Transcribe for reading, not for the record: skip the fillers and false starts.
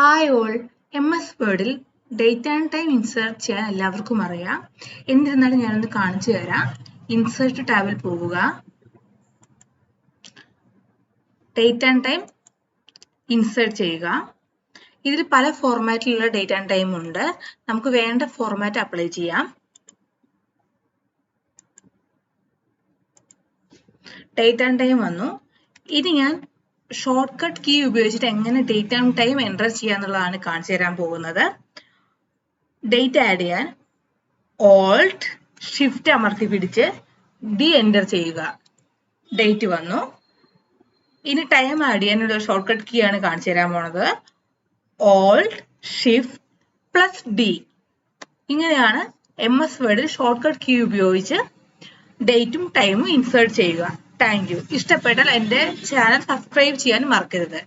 Hi all, MS വേർഡിൽ date and time insert ചെയ്യാൻ എല്ലാവർക്കും അറിയാം. എന്നിരുന്നാലും ഞാനൊന്ന് കാണിച്ചു തരാം. ഇൻസേർട്ട് ടാബിൽ പോവുക, ഡേറ്റ് ആൻഡ് ടൈം ഇൻസേർട്ട് ചെയ്യുക. ഇതിൽ പല ഫോർമാറ്റിലുള്ള ഡേറ്റ് ആൻഡ് ടൈം ഉണ്ട്. നമുക്ക് വേണ്ട ഫോർമാറ്റ് അപ്ലൈ ചെയ്യാം. ഡേറ്റ് ആൻഡ് ടൈം വന്നു. ഇനി ഞാൻ ഷോർട്ട് കട്ട് കീ ഉപയോഗിച്ചിട്ട് എങ്ങനെ ഡേറ്റ് ആൻഡ് ടൈം എൻ്റർ ചെയ്യാന്നുള്ളതാണ് കാണിച്ചു തരാൻ പോകുന്നത്. ഡേറ്റ് ആഡ് ചെയ്യാൻ ഓൾട്ട് ഷിഫ്റ്റ് അമർത്തി പിടിച്ച് ഡി എൻ്റർ ചെയ്യുക. ഡേറ്റ് വന്നു. ഇനി ടൈം ആഡ് ചെയ്യാനുള്ള ഷോർട്ട് കട്ട് കീ ആണ് കാണിച്ചു തരാൻ പോണത്. Alt shift plus D. ഇങ്ങനെയാണ് MS വേർഡിൽ ഷോർട്ട് കട്ട് കീ ഉപയോഗിച്ച് ഡേറ്റും ടൈമും ഇൻസേർട്ട് ചെയ്യുക. Thank you. ഇഷ്ടപ്പെട്ടാൽ എൻ്റെ ചാനൽ സബ്സ്ക്രൈബ് ചെയ്യാൻ മറക്കരുത്.